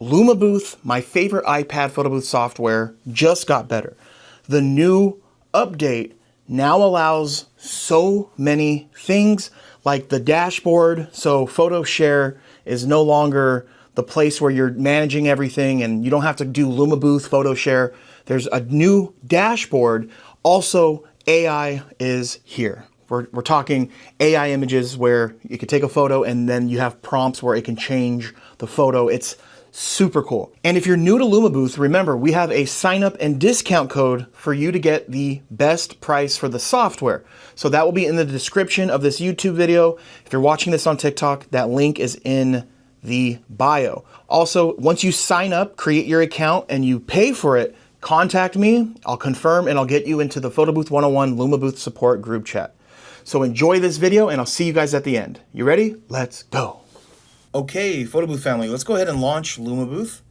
Lumabooth, my favorite iPad photo booth software, just got better. The new update now allows so many things like the dashboard. So photo share is no longer the place where you're managing everything and you don't have to do Lumabooth photo share. There's a new dashboard. Also, AI is here. We're talking AI images where you can take a photo and then you have prompts where it can change the photo. It's super cool. And if you're new to Lumabooth, remember, we have a sign up and discount code for you to get the best price for the software. So that will be in the description of this YouTube video. If you're watching this on TikTok, that link is in the bio. Also, once you sign up, create your account, and you pay for it, contact me. I'll confirm and I'll get you into the Photo Booth 101 Lumabooth support group chat. So enjoy this video and I'll see you guys at the end. You ready? Let's go. Okay, Photo Booth family, let's go ahead and launch Lumabooth.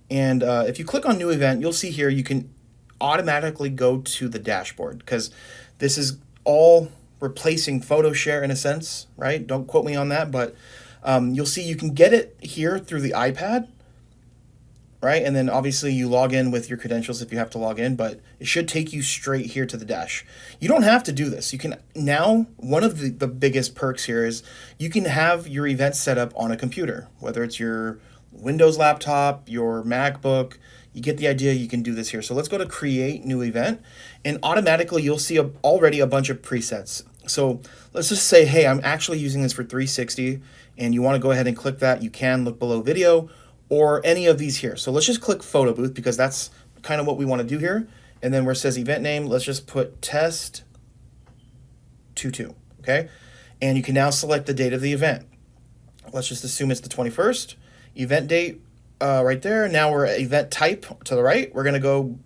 And if you click on new event, you'll see here you can automatically go to the dashboard because this is all replacing photo share in a sense, right? Don't quote me on that, but you'll see you can get it here through the iPad, right? And then obviously you log in with your credentials if you have to log in, but it should take you straight here to the dash. You don't have to do this. You can now, one of the biggest perks here is you can have your event set up on a computer, whether it's your Windows laptop, your MacBook, you get the idea. You can do this here. So let's go to create new event and automatically you'll see already a bunch of presets. So let's just say, hey, I'm actually using this for 360 and you want to go ahead and click that. You can look below video or any of these here. So let's just click Photo Booth because that's kind of what we want to do here. And then where it says event name, let's just put test 22, okay? And you can now select the date of the event. Let's just assume it's the 21st. Event date right there. Now we're at event type to the right. We're gonna go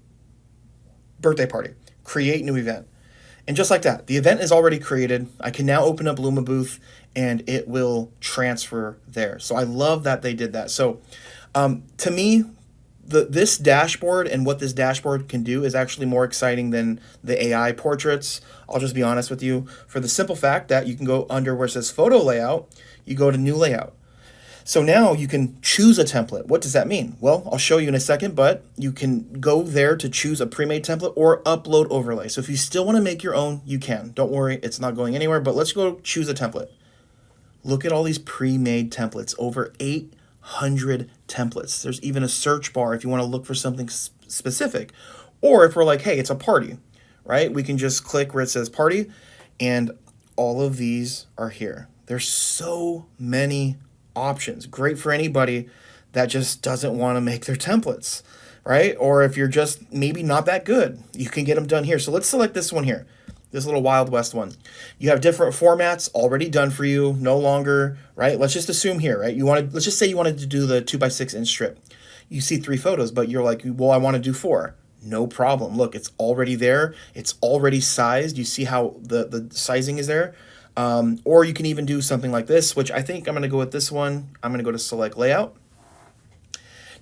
birthday party, create new event. And just like that, the event is already created. I can now open up Lumabooth and it will transfer there. So I love that they did that. So to me, this dashboard and what this dashboard can do is actually more exciting than the AI portraits. I'll just be honest with you, for the simple fact that you can go under where it says photo layout, you go to new layout. So now you can choose a template. What does that mean? Well, I'll show you in a second, but you can go there to choose a pre-made template or upload overlay. So if you still want to make your own, you can. Don't worry, it's not going anywhere, but let's go choose a template. Look at all these pre-made templates, over 800 templates. There's even a search bar if you want to look for something specific. Or if we're like, hey, it's a party, right? We can just click where it says party and all of these are here. There's so many options. Great for anybody that just doesn't want to make their templates, right? Or if you're just maybe not that good, you can get them done here. So let's select this one here, this little Wild West one. You have different formats already done for you, no longer, right? Let's just assume here, right? Let's just say you wanted to do the 2x6 inch strip. You see 3 photos, but you're like, well, I want to do 4. No problem. Look, it's already there. It's already sized. You see how the sizing is there. Or you can even do something like this, which I think I'm going to go with this one. I'm going to go to select layout.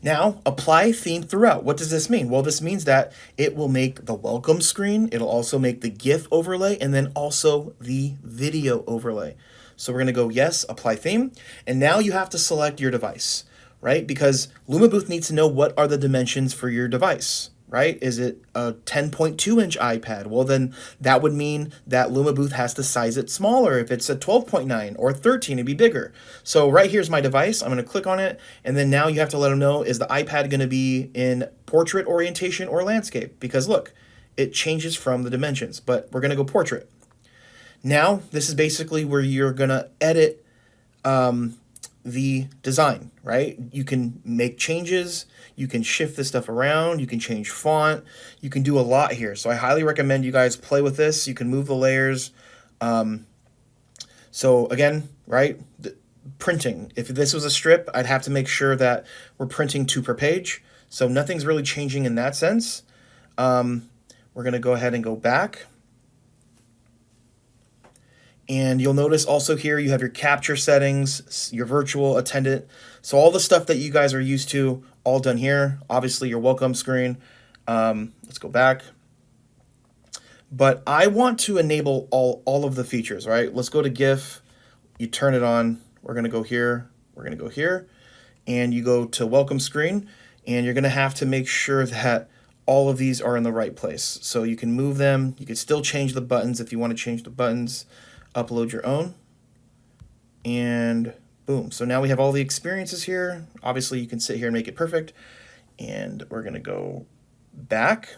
Now, apply theme throughout. What does this mean? Well, this means that it will make the welcome screen. It'll also make the GIF overlay and then also the video overlay. So we're going to go yes, apply theme. And now you have to select your device, right? Because Lumabooth needs to know what are the dimensions for your device. Right? Is it a 10.2 inch iPad? Well, then that would mean that Lumabooth has to size it smaller. If it's a 12.9 or 13, it'd be bigger. So right here's my device. I'm going to click on it. And then now you have to let them know, is the iPad going to be in portrait orientation or landscape? Because look, it changes from the dimensions, but we're going to go portrait. Now, this is basically where you're going to edit the design, right? You can make changes, you can shift this stuff around, you can change font, you can do a lot here. So I highly recommend you guys play with this. You can move the layers. So again, right, printing. If this was a strip, I'd have to make sure that we're printing 2 per page. So nothing's really changing in that sense. We're gonna go ahead and go back. And you'll notice also here you have your capture settings, your virtual attendant. So all the stuff that you guys are used to, all done here. Obviously your welcome screen. Let's go back. But I want to enable all of the features, right? Let's go to GIF. You turn it on. We're going to go here. We're going to go here. and you go to welcome screen, and you're going to have to make sure that all of these are in the right place. So you can move them. You can still change the buttons if you want to change the buttons. Upload your own. And boom. So now we have all the experiences here. Obviously, you can sit here and make it perfect. And we're going to go back.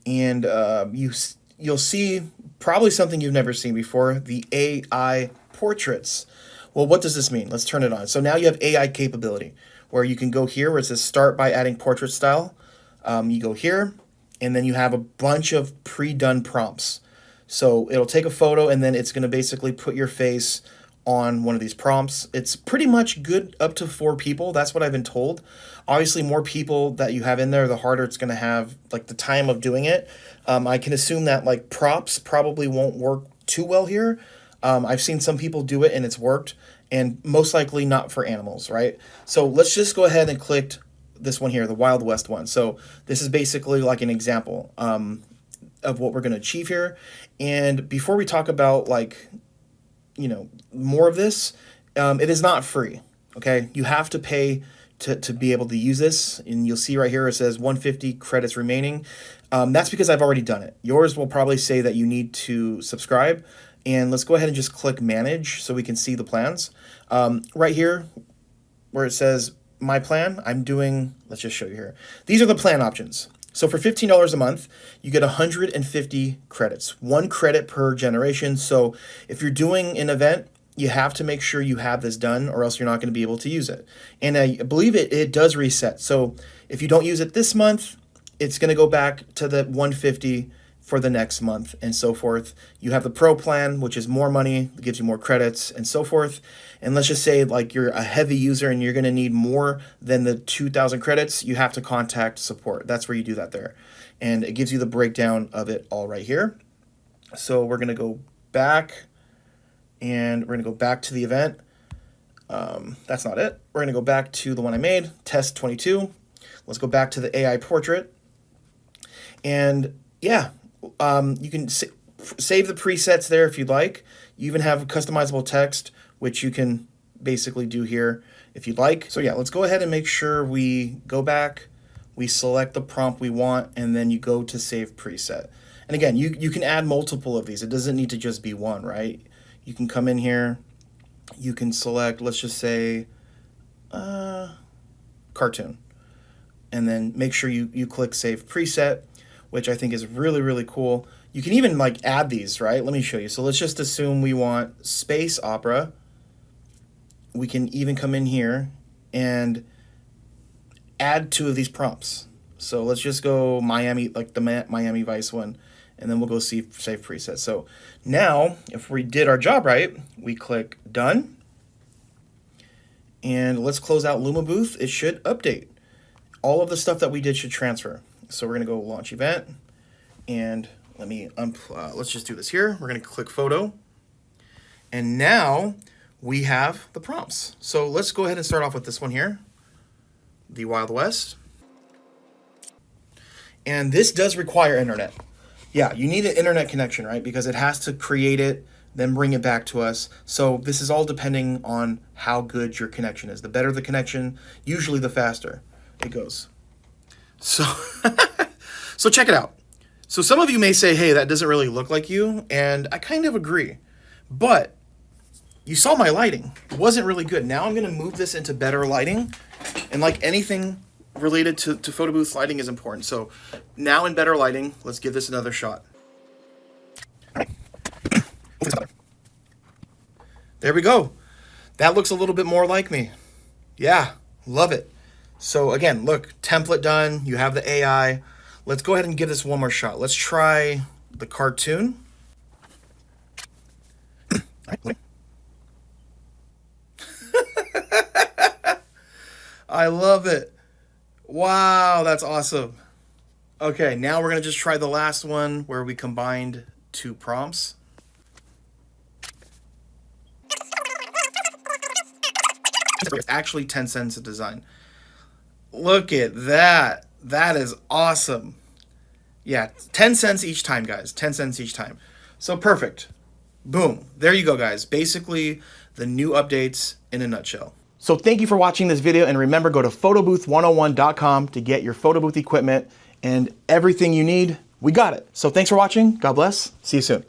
And you'll see probably something you've never seen before, the AI portraits. Well, what does this mean? Let's turn it on. So now you have AI capability, where you can go here where it says start by adding portrait style. You go here, and then you have a bunch of pre-done prompts. So it'll take a photo, and then it's going to basically put your face on one of these prompts. It's pretty much good up to 4 people. That's what I've been told. Obviously, more people that you have in there, the harder it's going to have, like, the time of doing it. I can assume that, like, props probably won't work too well here. I've seen some people do it, and it's worked, and most likely not for animals, right? So let's just go ahead and click this one here, the Wild West one. So this is basically like an example of what we're going to achieve here. And before we talk about, like, you know, more of this, it is not free. Okay, you have to pay to be able to use this, and you'll see right here it says 150 credits remaining. That's because I've already done it. Yours will probably say that you need to subscribe, and let's go ahead and just click manage so we can see the plans. Right here where it says my plan, I'm doing, let's just show you here. These are the plan options. So for $15 a month, you get 150 credits, 1 credit per generation. So if you're doing an event, you have to make sure you have this done, or else you're not going to be able to use it. And I believe it does reset. So if you don't use it this month, it's going to go back to the 150 for the next month, and so forth. You have the pro plan, which is more money, it gives you more credits, and so forth. And let's just say, like, you're a heavy user and you're going to need more than the 2,000 credits, you have to contact support. That's where you do that there. And it gives you the breakdown of it all right here. So we're going to go back, and we're going to go back to the event. That's not it. We're going to go back to the one I made, test 22. Let's go back to the AI portrait. And yeah, you can save the presets there if you'd like. You even have customizable text, which you can basically do here if you'd like. So yeah, let's go ahead and make sure we go back, we select the prompt we want, and then you go to save preset. And again, you can add multiple of these. It doesn't need to just be one, right? You can come in here, you can select, let's just say, cartoon. And then make sure you click save preset, which I think is really, really cool. You can even, like, add these, right? Let me show you. So let's just assume we want space opera. We can even come in here and add 2 of these prompts. So let's just go Miami, like the Miami Vice one, and then we'll go save preset. So now, if we did our job right, we click done. And let's close out Lumabooth. It should update. All of the stuff that we did should transfer. So we're going to go launch event, and let me let's just do this here. We're going to click photo, and now we have the prompts. So let's go ahead and start off with this one here, the Wild West. And this does require internet. Yeah, you need an internet connection, right? Because it has to create it, then bring it back to us. So this is all depending on how good your connection is. The better the connection, usually the faster it goes. So, so check it out. So some of you may say, hey, that doesn't really look like you, and I kind of agree. But you saw my lighting. It wasn't really good. Now I'm going to move this into better lighting. And like anything related to photo booth, lighting is important. So now in better lighting, let's give this another shot. There we go. That looks a little bit more like me. Yeah, love it. So again, look, template done. You have the AI. Let's go ahead and give this one more shot. Let's try the cartoon. I love it. Wow, that's awesome. Okay, now we're going to just try the last one where we combined 2 prompts. It's actually 10 cents a design. Look at that. That is awesome. Yeah, 10 cents each time, guys. 10 cents each time. So perfect. Boom. There you go, guys. Basically, the new updates in a nutshell. So thank you for watching this video, and remember, go to photobooth101.com to get your photo booth equipment and everything you need. We got it. So thanks for watching. God bless. See you soon.